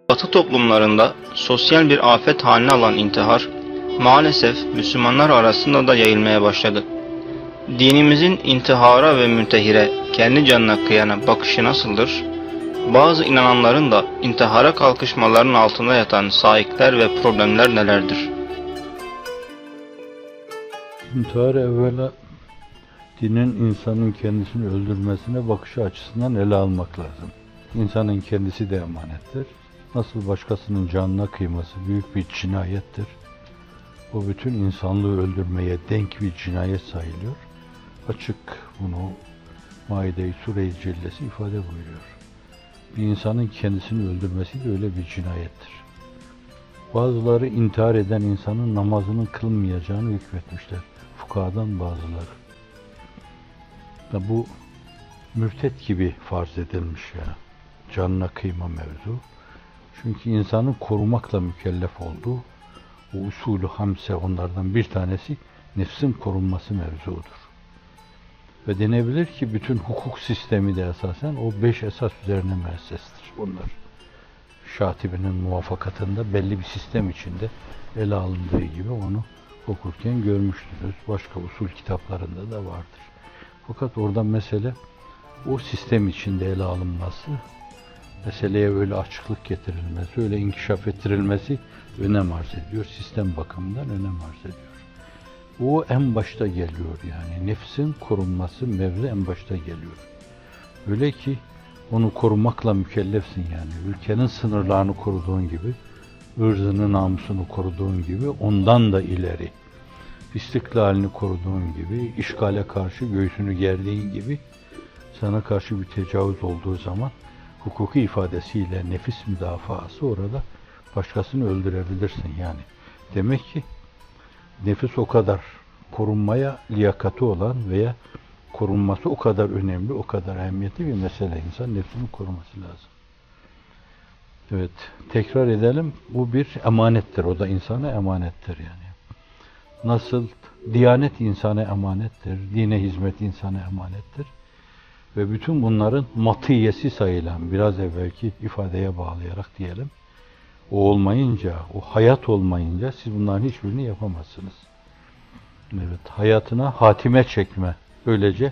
Batı toplumlarında sosyal bir afet haline alan intihar, maalesef Müslümanlar arasında da yayılmaya başladı. Dinimizin intihara ve müntehire, kendi canına kıyana bakışı nasıldır? Bazı inananların da intihara kalkışmaların altında yatan saikler ve problemler nelerdir? İntihar evvela dinin insanın kendisini öldürmesine bakışı açısından ele almak lazım. İnsanın kendisi de emanettir. Nasıl başkasının canına kıyması büyük bir cinayettir. O bütün insanlığı öldürmeye denk bir cinayet sayılıyor. Açık bunu Maide-i Sure-i Cellesi ifade buyuruyor. Bir insanın kendisini öldürmesi de öyle bir cinayettir. Bazıları intihar eden insanın namazının kılmayacağını hükmetmişler. Fukahadan bazıları. Bu mürtet gibi farz edilmiş ya. Canına kıyma mevzu. Çünkü insanın korumakla mükellef olduğu o usulü hamse onlardan bir tanesi nefsin korunması mevzudur. Ve denebilir ki bütün hukuk sistemi de esasen o 5 esas üzerine müessestir bunlar. Şatibi'nin muvaffakatında belli bir sistem içinde ele alındığı gibi onu okurken görmüştünüz. Başka usul kitaplarında da vardır. Fakat orada mesele o sistem içinde ele alınması, meseleye öyle açıklık getirilmesi, öyle inkişaf ettirilmesi önem arz ediyor. Sistem bakımından önem arz ediyor. O en başta geliyor yani. Nefsin korunması mevzu en başta geliyor. Öyle ki onu korumakla mükellefsin yani. Ülkenin sınırlarını koruduğun gibi, ırzını, namusunu koruduğun gibi, ondan da ileri. İstiklalini koruduğun gibi, işgale karşı göğsünü gerdiğin gibi, sana karşı bir tecavüz olduğu zaman hukuki ifadesiyle nefis müdafaası orada başkasını öldürebilirsin yani. Demek ki nefis o kadar korunmaya liyakati olan veya korunması o kadar önemli, o kadar ehemmiyetli bir mesele. İnsan nefsini koruması lazım. Evet, tekrar edelim. Bu bir emanettir. O da insana emanettir yani. Nasıl diyanet insana emanettir, dine hizmet insana emanettir. Ve bütün bunların matiyesi sayılan, biraz evvelki ifadeye bağlayarak diyelim, o olmayınca, o hayat olmayınca siz bunların hiçbirini yapamazsınız. Evet, hayatına hatime çekme. Böylece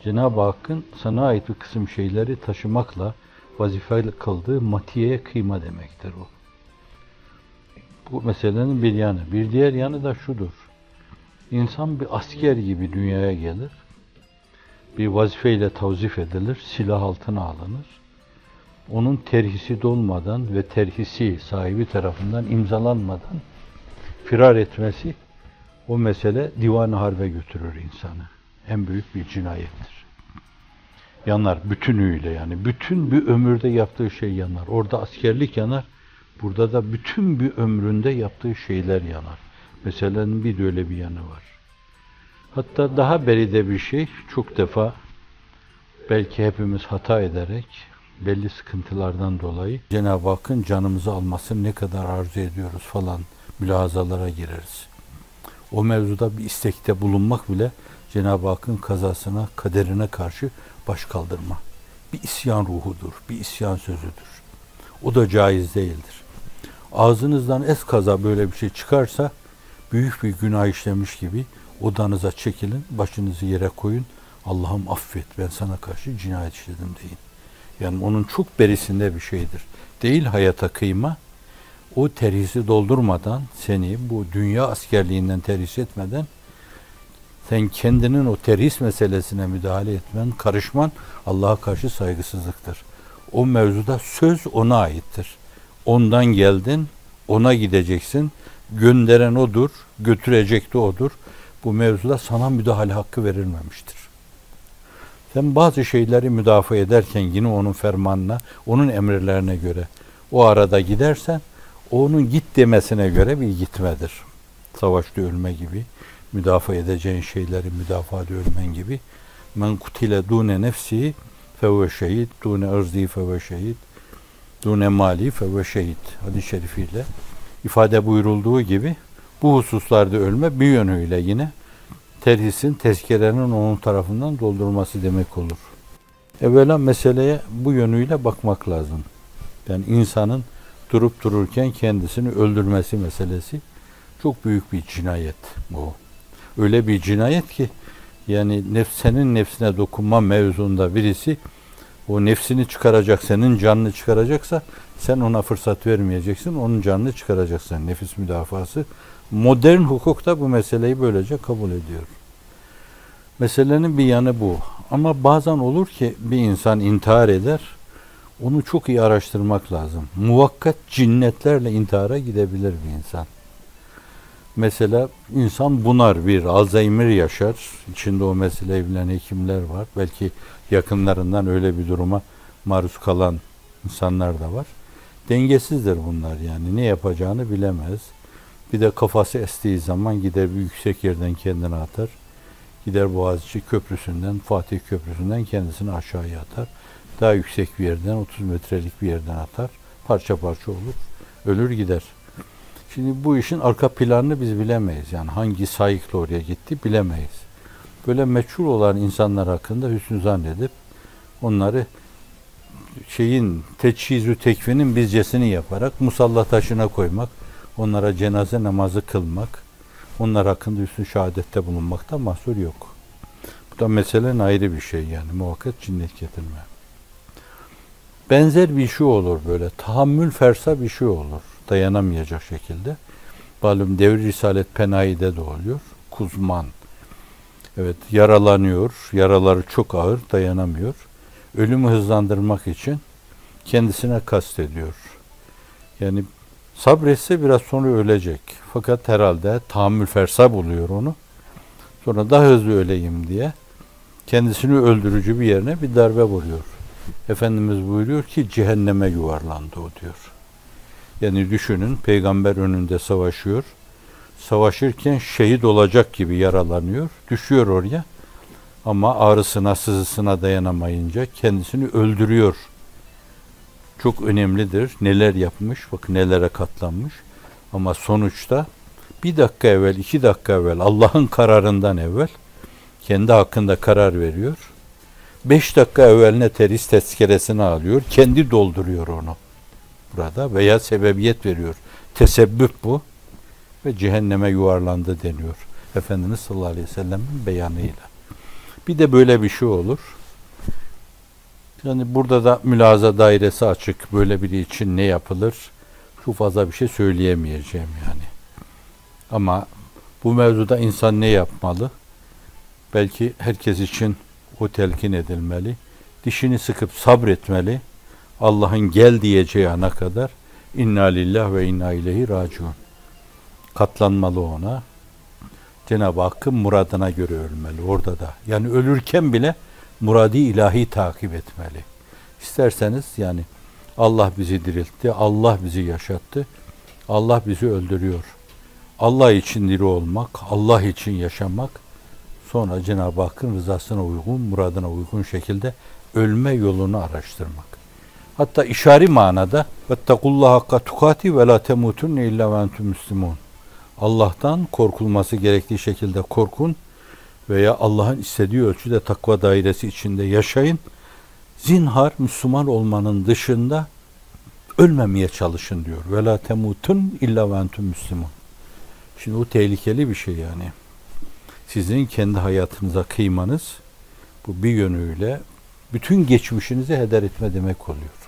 Cenab-ı Hakk'ın sana ait bir kısım şeyleri taşımakla vazifeli kıldığı matiyeye kıyma demektir o. Bu meselenin bir yanı. Bir diğer yanı da şudur. İnsan bir asker gibi dünyaya gelir. Bir vazifeyle tavzif edilir, silah altına alınır. Onun terhisi dolmadan ve terhisi sahibi tarafından imzalanmadan firar etmesi, o mesele divan-ı harbe götürür insanı. En büyük bir cinayettir. Yanar bütünüyle yani. Bütün bir ömürde yaptığı şey yanar. Orada askerlik yanar. Burada da bütün bir ömründe yaptığı şeyler yanar. Meselenin bir de öyle bir yanı var. Hatta daha beride bir şey, çok defa belki hepimiz hata ederek belli sıkıntılardan dolayı Cenab-ı Hakk'ın canımızı almasını ne kadar arzu ediyoruz falan mülahazalara gireriz. O mevzuda bir istekte bulunmak bile Cenab-ı Hakk'ın kazasına, kaderine karşı baş kaldırma. Bir isyan ruhudur, bir isyan sözüdür. O da caiz değildir. Ağzınızdan eskaza böyle bir şey çıkarsa büyük bir günah işlemiş gibi odanıza çekilin, başınızı yere koyun. Allah'ım affet, ben sana karşı cinayet işledim deyin. Yani onun çok berisinde bir şeydir. Değil hayata kıyma, o terhisi doldurmadan, seni bu dünya askerliğinden terhis etmeden, sen kendinin o terhis meselesine müdahale etmen, karışman Allah'a karşı saygısızlıktır. O mevzuda söz ona aittir. Ondan geldin, ona gideceksin. Gönderen odur, götürecek de odur. Bu mevzuda sana müdahale hakkı verilmemiştir. Sen bazı şeyleri müdafaa ederken yine onun fermanına, onun emirlerine göre o arada gidersen, onun git demesine göre bir gitmedir. Savaşta ölme gibi, müdafaa edeceğin şeyleri müdafaada ölmen gibi. Men kutile dune nefsi feve şehid, dune ırzî feve şehid, dune mali feve şehid. Hadis-i şerifiyle ifade buyurulduğu gibi bu hususlarda ölme bir yönüyle yine terhisin, tezkerenin onun tarafından doldurması demek olur. Evvela meseleye bu yönüyle bakmak lazım. Yani insanın durup dururken kendisini öldürmesi meselesi çok büyük bir cinayet bu. Öyle bir cinayet ki yani senin nefsine dokunma mevzunda birisi o nefsini çıkaracak, senin canını çıkaracaksa sen ona fırsat vermeyeceksin, onun canını çıkaracaksın. Nefis müdafası. Modern hukuk da bu meseleyi böylece kabul ediyor. Meselenin bir yanı bu. Ama bazen olur ki bir insan intihar eder, onu çok iyi araştırmak lazım. Muvakkat cinnetlerle intihara gidebilir bir insan. Mesela insan bunar, bir Alzheimer yaşar. İçinde o meseleyi bilen hekimler var. Belki yakınlarından öyle bir duruma maruz kalan insanlar da var. Dengesizdir bunlar yani. Ne yapacağını bilemez. Bir de kafası estiği zaman gider bir yüksek yerden kendini atar. Gider Boğaziçi Köprüsü'nden, Fatih Köprüsü'nden kendisini aşağıya atar. Daha yüksek bir yerden, 30 metrelik bir yerden atar. Parça parça olur. Ölür gider. Şimdi bu işin arka planını biz bilemeyiz. Yani hangi sayıkla oraya gitti bilemeyiz. Böyle meçhul olan insanlar hakkında hüsnü zannedip onları teçhizü tekfinin bizcesini yaparak musalla taşına koymak, onlara cenaze namazı kılmak, onlar hakkında hüsnü şehadette bulunmakta mahsur yok. Bu da meselenin ayrı bir şey yani muhakkak cinnet getirme. Benzer bir şey olur böyle. Tahammül fersa bir şey olur. Dayanamayacak şekilde. Malum Devri Risalet Penahi'de de oluyor. Kuzman. Evet yaralanıyor. Yaraları çok ağır. Dayanamıyor. Ölümü hızlandırmak için kendisine kastediyor. Yani sabretse biraz sonra ölecek. Fakat herhalde tahammül fersa buluyor onu. Sonra daha hızlı öleyim diye kendisini öldürücü bir yerine bir darbe vuruyor. Efendimiz buyuruyor ki cehenneme yuvarlandı o diyor. Yani düşünün peygamber önünde savaşıyor. Savaşırken şehit olacak gibi yaralanıyor. Düşüyor oraya. Ama ağrısına, sızısına dayanamayınca kendisini öldürüyor. Çok önemlidir. Neler yapmış, bak nelere katlanmış. Ama sonuçta 1 dakika evvel, 2 dakika evvel, Allah'ın kararından evvel kendi hakkında karar veriyor. 5 dakika evveline terhis tezkeresini alıyor. Kendi dolduruyor onu burada veya sebebiyet veriyor. Tesebbüp bu ve cehenneme yuvarlandı deniyor. Efendimiz sallallahu aleyhi ve sellem'in beyanıyla. Bir de böyle bir şey olur. Yani burada da mülaza dairesi açık. Böyle biri için ne yapılır? Çok fazla bir şey söyleyemeyeceğim yani. Ama bu mevzuda insan ne yapmalı? Belki herkes için o telkin edilmeli. Dişini sıkıp sabretmeli. Allah'ın gel diyeceği ana kadar inna lillah ve inna ileyhi raciun. Katlanmalı ona. Cenab-ı Hakk'ın muradına göre ölmeli orada da. Yani ölürken bile muradi ilahi takip etmeli. İsterseniz yani Allah bizi diriltti, Allah bizi yaşattı, Allah bizi öldürüyor. Allah için diri olmak, Allah için yaşamak, sonra Cenab-ı Hakk'ın rızasına uygun, muradına uygun şekilde ölme yolunu araştırmak. Hatta işari manada vettekullaha hakka tukati ve la temutunne illa ve entum müslimun. Allah'tan korkulması gerektiği şekilde korkun veya Allah'ın istediği ölçüde takva dairesi içinde yaşayın. Zinhar Müslüman olmanın dışında ölmemeye çalışın diyor. Ve la temutun illa ve entum müslimun. Şimdi o tehlikeli bir şey yani. Sizin kendi hayatınıza kıymanız bu bir yönüyle bütün geçmişinizi heder etme demek oluyor.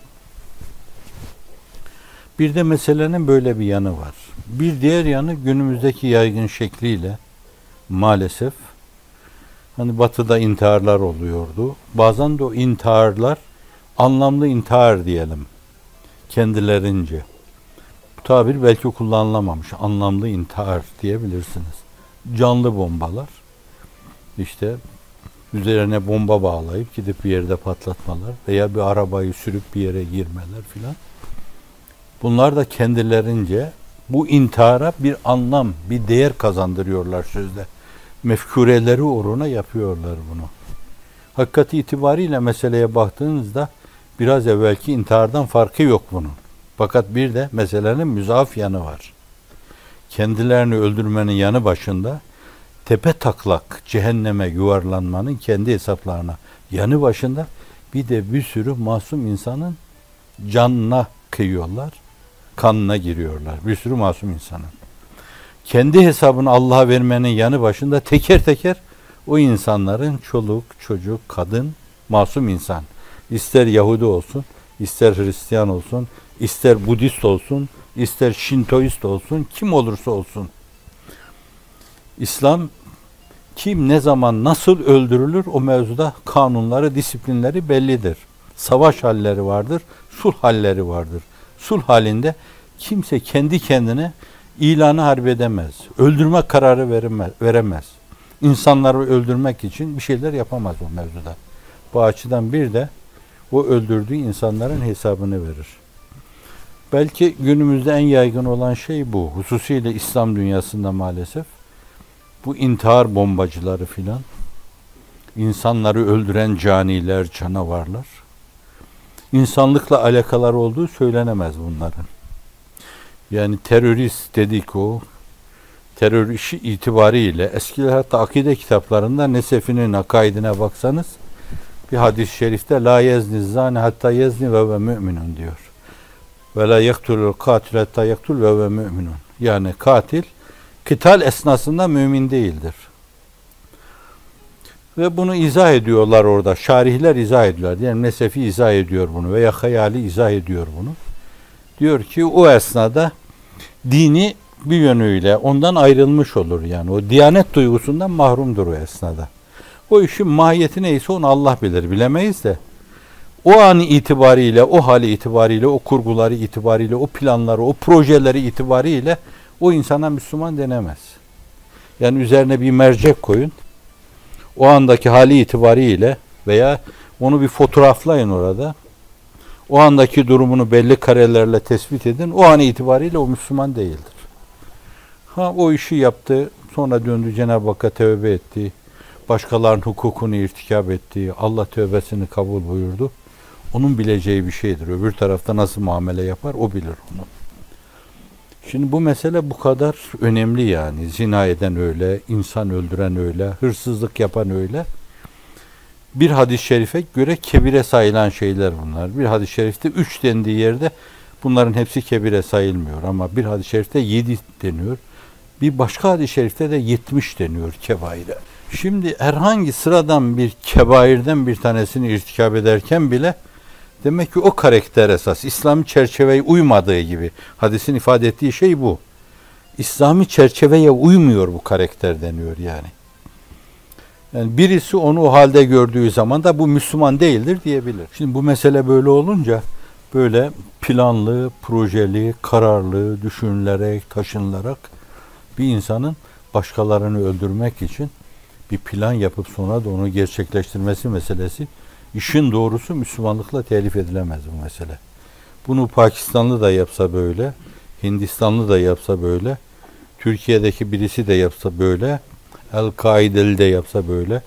Bir de meselenin böyle bir yanı var. Bir diğer yanı günümüzdeki yaygın şekliyle maalesef hani batıda intiharlar oluyordu. Bazen de o intiharlar anlamlı intihar diyelim kendilerince. Bu tabir belki kullanılamamış. Anlamlı intihar diyebilirsiniz. Canlı bombalar. İşte üzerine bomba bağlayıp gidip bir yerde patlatmalar veya bir arabayı sürüp bir yere girmeler filan. Bunlar da kendilerince bu intihara bir anlam, bir değer kazandırıyorlar sözde. Mefkureleri uğruna yapıyorlar bunu. Hakikati itibariyle meseleye baktığınızda biraz evvelki intihardan farkı yok bunun. Fakat bir de meselenin müzaaf yanı var. Kendilerini öldürmenin yanı başında tepe taklak cehenneme yuvarlanmanın kendi hesaplarına yanı başında bir de bir sürü masum insanın canına kıyıyorlar, kanına giriyorlar. Bir sürü masum insanın. Kendi hesabını Allah'a vermenin yanı başında teker teker o insanların çoluk, çocuk, kadın, masum insan. İster Yahudi olsun, ister Hristiyan olsun, ister Budist olsun, ister Şintoist olsun, kim olursa olsun. İslam kim, ne zaman, nasıl öldürülür o mevzuda kanunları, disiplinleri bellidir. Savaş halleri vardır, sulh halleri vardır. Sulh halinde kimse kendi kendine ilanı harp edemez. Öldürme kararı veremez. İnsanları öldürmek için bir şeyler yapamaz o mevzuda. Bu açıdan bir de o öldürdüğü insanların hesabını verir. Belki günümüzde en yaygın olan şey bu. Hususiyle İslam dünyasında maalesef. Bu intihar bombacıları filan, insanları öldüren caniler, canavarlar, insanlıkla alakaları olduğu söylenemez bunların. Yani terörist dedik o, terör işi itibariyle eskiler hatta akide kitaplarında Nesefi'nin akaidine baksanız, bir hadis-i şerifte la yezni zani hatta yezni ve müminun diyor. Ve la yektulul katil hatta yektul ve müminun. Yani katil kıtal esnasında mümin değildir. Ve bunu izah ediyorlar orada. Şarihler izah ediyorlar. Yani Nesefi izah ediyor bunu veya Hayali izah ediyor bunu. Diyor ki o esnada dini bir yönüyle ondan ayrılmış olur. Yani o diyanet duygusundan mahrumdur o esnada. O işin mahiyeti neyse onu Allah bilir. Bilemeyiz de. O an itibariyle, o hali itibariyle, o kurguları itibariyle, o planları, o projeleri itibariyle o insana Müslüman denemez. Yani üzerine bir mercek koyun. O andaki hali itibariyle veya onu bir fotoğraflayın orada. O andaki durumunu belli karelerle tespit edin. O an itibariyle o Müslüman değildir. Ha o işi yaptı. Sonra döndü Cenab-ı Hakk'a tövbe etti. Başkalarının hukukunu irtikap etti. Allah tövbesini kabul buyurdu. Onun bileceği bir şeydir. Öbür tarafta nasıl muamele yapar o bilir onu. Şimdi bu mesele bu kadar önemli yani. Zina eden öyle, insan öldüren öyle, hırsızlık yapan öyle. Bir hadis-i şerife göre kebire sayılan şeyler bunlar. Bir hadis-i şerifte 3 dendiği yerde bunların hepsi kebire sayılmıyor. Ama bir hadis-i şerifte 7 deniyor. Bir başka hadis-i şerifte de 70 deniyor kebaire. Şimdi herhangi sıradan bir kebairden bir tanesini irtikap ederken bile demek ki o karakter esas. İslami çerçeveye uymadığı gibi. Hadisin ifade ettiği şey bu. İslami çerçeveye uymuyor bu karakter deniyor yani. Yani birisi onu o halde gördüğü zaman da bu Müslüman değildir diyebilir. Şimdi bu mesele böyle olunca böyle planlı, projeli, kararlı, düşünülerek, taşınılarak bir insanın başkalarını öldürmek için bir plan yapıp sonra da onu gerçekleştirmesi meselesi, işin doğrusu Müslümanlıkla telif edilemez bu mesele. Bunu Pakistanlı da yapsa böyle, Hindistanlı da yapsa böyle, Türkiye'deki birisi de yapsa böyle, El-Kaideli de yapsa böyle,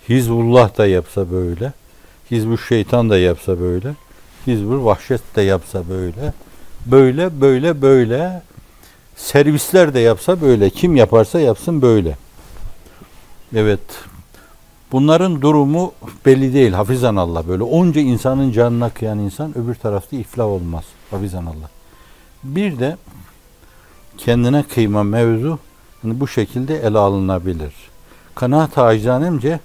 Hizbullah da yapsa böyle, Hizbü Şeytan da yapsa böyle, Hizbül Vahşet de yapsa böyle, böyle, servisler de yapsa böyle, kim yaparsa yapsın böyle. Evet, bunların durumu belli değil, hafizanallah böyle. Onca insanın canına kıyan insan öbür tarafta iflah olmaz, hafizanallah. Bir de kendine kıyma mevzu hani bu şekilde ele alınabilir. Kanaat-ı acizanemce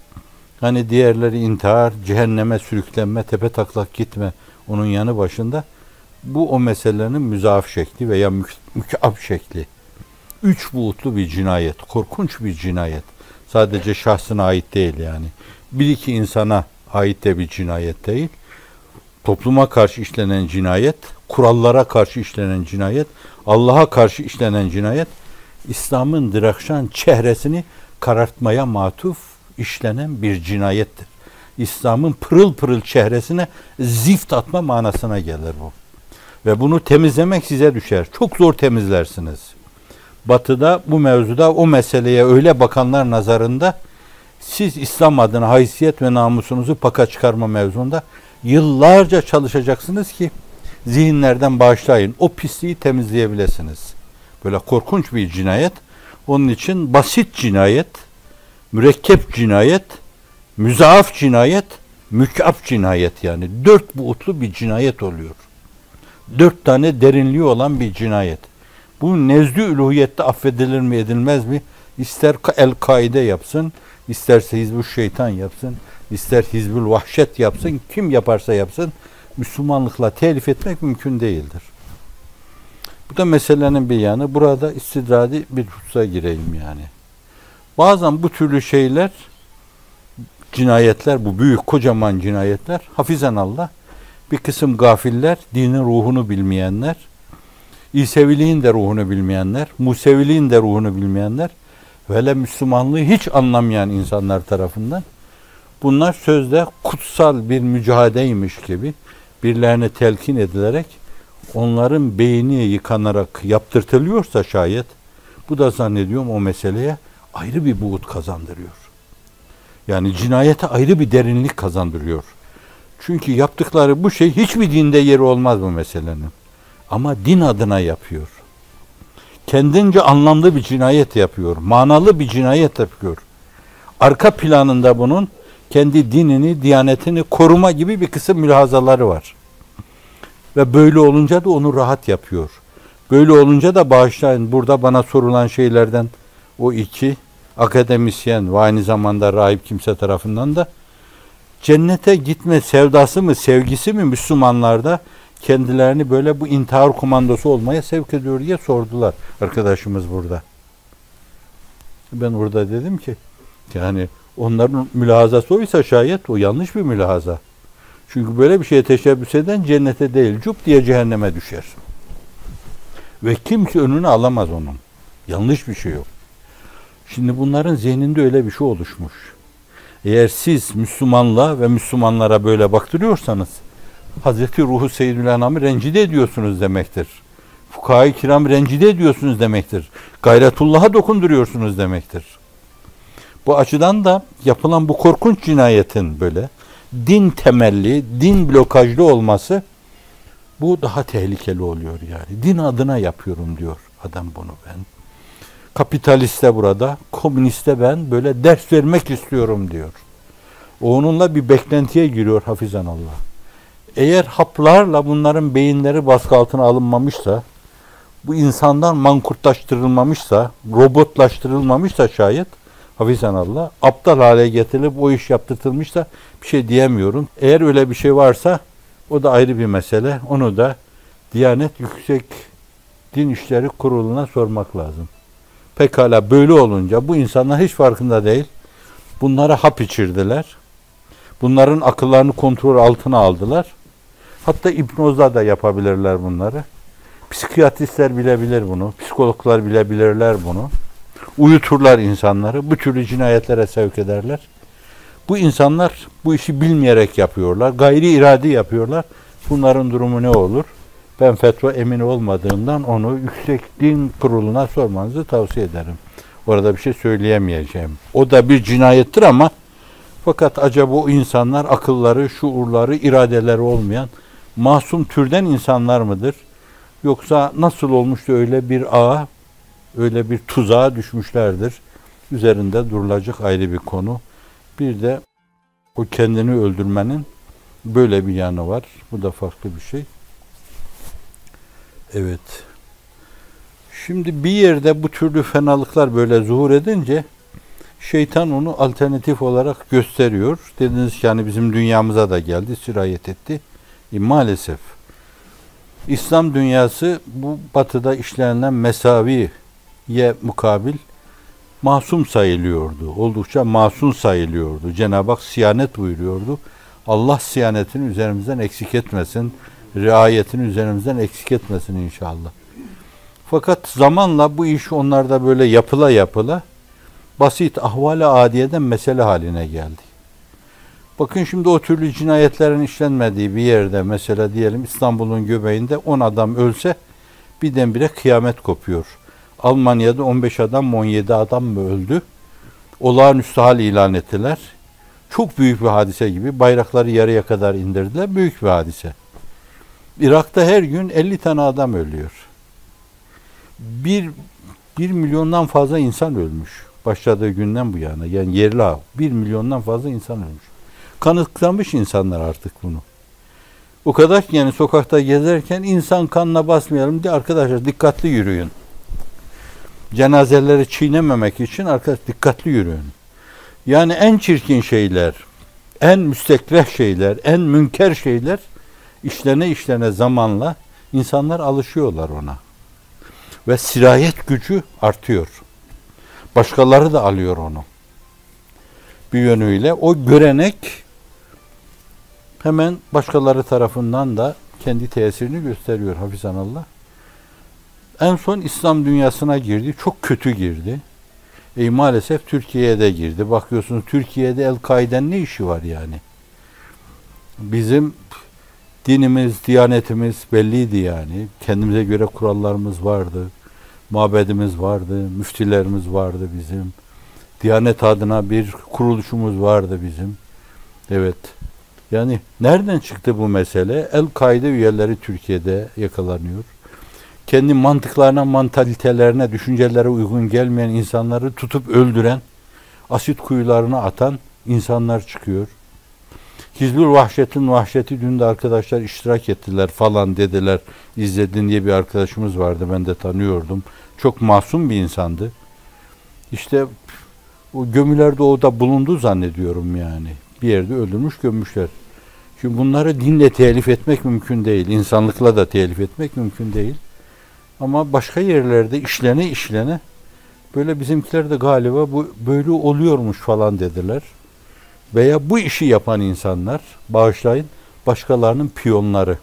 hani diğerleri intihar, cehenneme sürüklenme, tepe taklak gitme onun yanı başında bu o meselenin müzaaf şekli veya mükab şekli. 3 boyutlu bir cinayet, korkunç bir cinayet. Sadece şahsına ait değil yani. Bir iki insana ait de bir cinayet değil. Topluma karşı işlenen cinayet, kurallara karşı işlenen cinayet, Allah'a karşı işlenen cinayet, İslam'ın dirakşan çehresini karartmaya matuf işlenen bir cinayettir. İslam'ın pırıl pırıl çehresine zift atma manasına gelir bu. Ve bunu temizlemek size düşer. Çok zor temizlersiniz. Batı'da bu mevzuda o meseleye öyle bakanlar nazarında siz İslam adına haysiyet ve namusunuzu paka çıkarma mevzunda yıllarca çalışacaksınız ki zihinlerden bağışlayın. O pisliği temizleyebilirsiniz. Böyle korkunç bir cinayet. Onun için basit cinayet, mürekkep cinayet, müzaaf cinayet, mükaf cinayet yani. 4 boyutlu bir cinayet oluyor. 4 tane derinliği olan bir cinayet. Bu nezdü üluhiyette affedilir mi edilmez mi? İster El-Kaide yapsın, isterse Hizbul Şeytan yapsın, ister Hizbul Vahşet yapsın, kim yaparsa yapsın, Müslümanlıkla telif etmek mümkün değildir. Bu da meselenin bir yanı. Burada istidradi bir hususa gireyim yani. Bazen bu türlü şeyler, cinayetler, bu büyük kocaman cinayetler, hafizanallah, bir kısım gafiller, dinin ruhunu bilmeyenler, İseviliğin de ruhunu bilmeyenler, Museviliğin de ruhunu bilmeyenler, ve Müslümanlığı hiç anlamayan insanlar tarafından bunlar sözde kutsal bir mücadeleymiş gibi birilerine telkin edilerek onların beyni yıkanarak yaptırtılıyorsa şayet, bu da zannediyorum o meseleye ayrı bir buğut kazandırıyor. Yani cinayete ayrı bir derinlik kazandırıyor. Çünkü yaptıkları bu şey hiçbir dinde yeri olmaz bu meselenin. Ama din adına yapıyor. Kendince anlamlı bir cinayet yapıyor. Manalı bir cinayet yapıyor. Arka planında bunun kendi dinini, diyanetini koruma gibi bir kısım mülahazaları var. Ve böyle olunca da onu rahat yapıyor. Böyle olunca da bağışlayın, burada bana sorulan şeylerden o iki akademisyen ve aynı zamanda rahip kimse tarafından da cennete gitme sevdası mı, sevgisi mi Müslümanlarda kendilerini böyle bu intihar komandosu olmaya sevk ediyor diye sordular arkadaşımız burada. Ben burada dedim ki yani onların mülahazası oysa şayet o yanlış bir mülahaza. Çünkü böyle bir şeye teşebbüs eden cennete değil cup diye cehenneme düşer. Ve kimse önünü alamaz onun. Yanlış bir şey yok. Şimdi bunların zihninde öyle bir şey oluşmuş. Eğer siz Müslümanla ve Müslümanlara böyle baktırıyorsanız Hazreti Ruhu Seyyidül Enam'ı rencide ediyorsunuz demektir. Fukaha-i Kiram rencide ediyorsunuz demektir. Gayretullah'a dokunduruyorsunuz demektir. Bu açıdan da yapılan bu korkunç cinayetin böyle din temelli, din blokajlı olması bu daha tehlikeli oluyor yani. Din adına yapıyorum diyor adam bunu ben. Kapitaliste burada, komüniste ben böyle ders vermek istiyorum diyor. O onunla bir beklentiye giriyor hafizanallah. Eğer haplarla bunların beyinleri baskı altına alınmamışsa, bu insandan mankurtlaştırılmamışsa, robotlaştırılmamışsa şayet, hafizanallah, aptal hale getirilip o iş yaptırtılmışsa bir şey diyemiyorum. Eğer öyle bir şey varsa o da ayrı bir mesele. Onu da Diyanet Yüksek Din İşleri Kurulu'na sormak lazım. Pekala böyle olunca bu insanlar hiç farkında değil. Bunlara hap içirdiler. Bunların akıllarını kontrol altına aldılar. Hatta hipnozla da yapabilirler bunları. Psikiyatristler bilebilir bunu. Psikologlar bilebilirler bunu. Uyuturlar insanları. Bu türlü cinayetlere sevk ederler. Bu insanlar bu işi bilmeyerek yapıyorlar. Gayri iradi yapıyorlar. Bunların durumu ne olur? Ben fetva emin olmadığımdan onu Yüksek Din Kurulu'na sormanızı tavsiye ederim. Orada bir şey söyleyemeyeceğim. O da bir cinayettir ama fakat acaba o insanlar akılları, şuurları, iradeleri olmayan masum türden insanlar mıdır? Yoksa nasıl olmuştu öyle bir ağa, öyle bir tuzağa düşmüşlerdir? Üzerinde durulacak ayrı bir konu. Bir de o kendini öldürmenin böyle bir yanı var. Bu da farklı bir şey. Evet. Şimdi bir yerde bu türlü fenalıklar böyle zuhur edince şeytan onu alternatif olarak gösteriyor. Dediniz ki yani bizim dünyamıza da geldi, sirayet etti. Maalesef İslam dünyası bu batıda işlenilen mesaviye mukabil masum sayılıyordu. Oldukça masum sayılıyordu. Cenab-ı Hak siyanet buyuruyordu. Allah siyanetini üzerimizden eksik etmesin. Riayetini üzerimizden eksik etmesin inşallah. Fakat zamanla bu iş onlarda böyle yapıla basit ahval-i adiyeden mesele haline geldi. Bakın şimdi o türlü cinayetlerin işlenmediği bir yerde mesela diyelim İstanbul'un göbeğinde 10 adam ölse birdenbire kıyamet kopuyor. Almanya'da 15 adam mı 17 adam mı öldü? Olağanüstü hal ilan ettiler. Çok büyük bir hadise gibi bayrakları yarıya kadar indirdiler. Büyük bir hadise. Irak'ta her gün 50 tane adam ölüyor. 1 milyondan fazla insan ölmüş. Başladığı günden bu yana. Yani yerli halk 1 milyondan fazla insan ölmüş. Kanıtlamış insanlar artık bunu. O kadar ki yani sokakta gezerken insan kanına basmayalım diye arkadaşlar dikkatli yürüyün. Cenazeleri çiğnememek için arkadaş dikkatli yürüyün. Yani en çirkin şeyler, en müstekreh şeyler, en münker şeyler işlene zamanla insanlar alışıyorlar ona. Ve sirayet gücü artıyor. Başkaları da alıyor onu. Bir yönüyle o görenek hemen başkaları tarafından da kendi tesirini gösteriyor hafizanallah. En son İslam dünyasına girdi. Çok kötü girdi. Maalesef Türkiye'ye de girdi. Bakıyorsunuz Türkiye'de El-Kaide'nin ne işi var yani? Bizim dinimiz, diyanetimiz belliydi yani. Kendimize göre kurallarımız vardı. Mabedimiz vardı. Müftilerimiz vardı bizim. Diyanet adına bir kuruluşumuz vardı bizim. Evet. Yani nereden çıktı bu mesele? El-Kaide üyeleri Türkiye'de yakalanıyor. Kendi mantıklarına, mantalitelerine, düşüncelere uygun gelmeyen insanları tutup öldüren, asit kuyularına atan insanlar çıkıyor. Hizbül Vahşet'in vahşeti dün de arkadaşlar iştirak ettiler falan dediler. İzledin diye bir arkadaşımız vardı. Ben de tanıyordum. Çok masum bir insandı. İşte o gömülerde o da bulundu zannediyorum yani. Bir yerde öldürmüş gömmüşler. Şimdi bunları dinle telif etmek mümkün değil. İnsanlıkla da telif etmek mümkün değil. Ama başka yerlerde işlene böyle bizimkiler de galiba bu böyle oluyormuş falan dediler. Veya bu işi yapan insanlar, bağışlayın, başkalarının piyonları.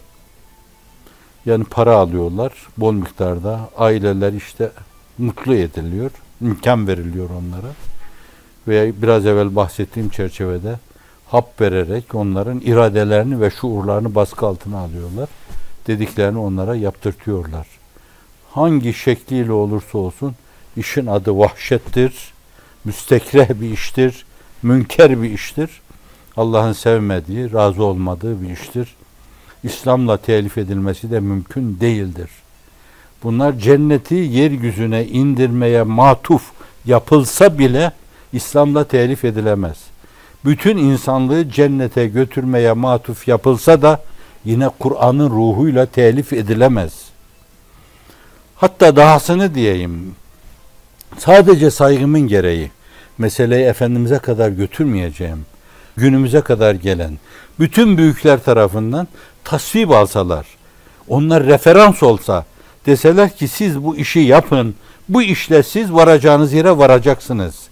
Yani para alıyorlar bol miktarda. Aileler işte mutlu ediliyor. İmkan veriliyor onlara. Veya biraz evvel bahsettiğim çerçevede hap vererek onların iradelerini ve şuurlarını baskı altına alıyorlar. Dediklerini onlara yaptırtıyorlar. Hangi şekliyle olursa olsun işin adı vahşettir, müstekreh bir iştir, münker bir iştir. Allah'ın sevmediği, razı olmadığı bir iştir. İslam'la telif edilmesi de mümkün değildir. Bunlar cenneti yeryüzüne indirmeye matuf yapılsa bile İslam'la telif edilemez. Bütün insanlığı cennete götürmeye matuf yapılsa da yine Kur'an'ın ruhuyla telif edilemez. Hatta dahasını diyeyim, sadece saygımın gereği meseleyi Efendimiz'e kadar götürmeyeceğim, günümüze kadar gelen bütün büyükler tarafından tasvip alsalar, onlar referans olsa, deseler ki siz bu işi yapın, bu işle siz varacağınız yere varacaksınız.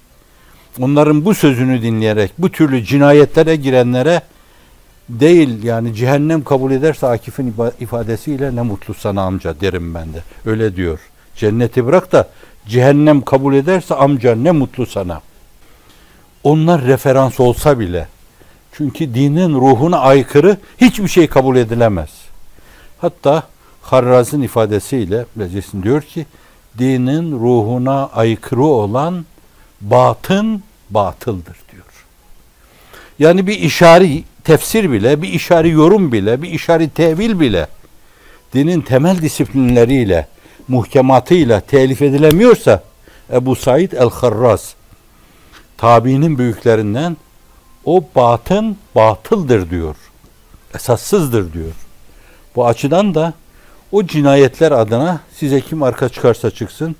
Onların bu sözünü dinleyerek bu türlü cinayetlere girenlere değil yani cehennem kabul ederse Akif'in ifadesiyle ne mutlu sana amca derim ben de. Öyle diyor. Cenneti bırak da cehennem kabul ederse amca ne mutlu sana. Onlar referans olsa bile çünkü dinin ruhuna aykırı hiçbir şey kabul edilemez. Hatta Harraz'ın ifadesiyle diyor ki dinin ruhuna aykırı olan batın batıldır diyor. Yani bir işari tefsir bile, bir işari yorum bile, bir işari tevil bile dinin temel disiplinleriyle, muhkematıyla telif edilemiyorsa Ebu Said el-Harraz tabiinin büyüklerinden o batın batıldır diyor. Esassızdır diyor. Bu açıdan da o cinayetler adına size kim arka çıkarsa çıksın,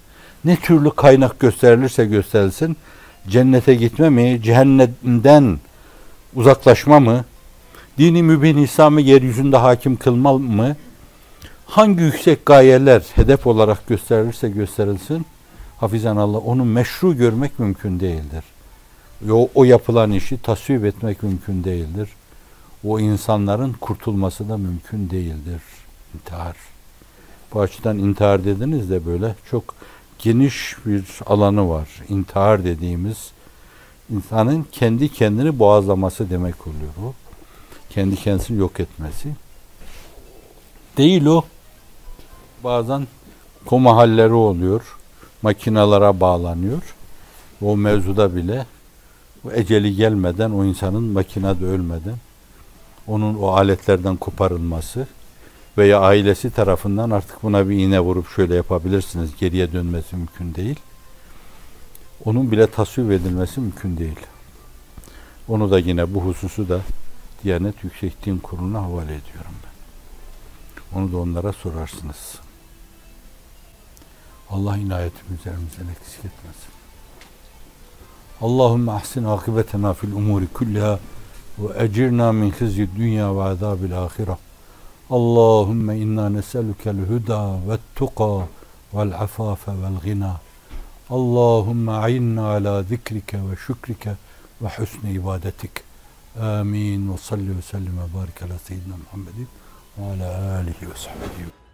ne türlü kaynak gösterilirse gösterilsin, cennete gitme mi, cehennemden uzaklaşma mı, dini mübin İslam'ı yeryüzünde hakim kılma mı, hangi yüksek gayeler hedef olarak gösterilirse gösterilsin, hafizanallah onu meşru görmek mümkün değildir. O yapılan işi tasvip etmek mümkün değildir. O insanların kurtulması da mümkün değildir. İntihar. Bu açıdan intihar dediniz de böyle çok geniş bir alanı var. İntihar dediğimiz insanın kendi kendini boğazlaması demek oluyor o. Kendi kendisini yok etmesi. Değil o. Bazen koma halleri oluyor. Makinalara bağlanıyor. O mevzuda bile o eceli gelmeden o insanın makinede ölmeden onun o aletlerden koparılması veya ailesi tarafından artık buna bir iğne vurup şöyle yapabilirsiniz, geriye dönmesi mümkün değil. Onun bile tasvip edilmesi mümkün değil. Onu da yine bu hususu da Diyanet Yüksek Din Kurulu'na havale ediyorum ben. Onu da onlara sorarsınız. Allah inayetini üzerimizden eksik etmesin. Allahümme ahsin akıbetena fil umuri kulliha ve ecirna min hizyi dünya ve azabil ahire. Allahümme inna neselükel huda ve tuqa vel afafe vel gina. Allahümme a'inna ala zikrike ve şükrike ve husni ibadetik. Amin ve salli ve sellim ve barik ala seyyidina Muhammedin ve ala alihi ve sahbihi.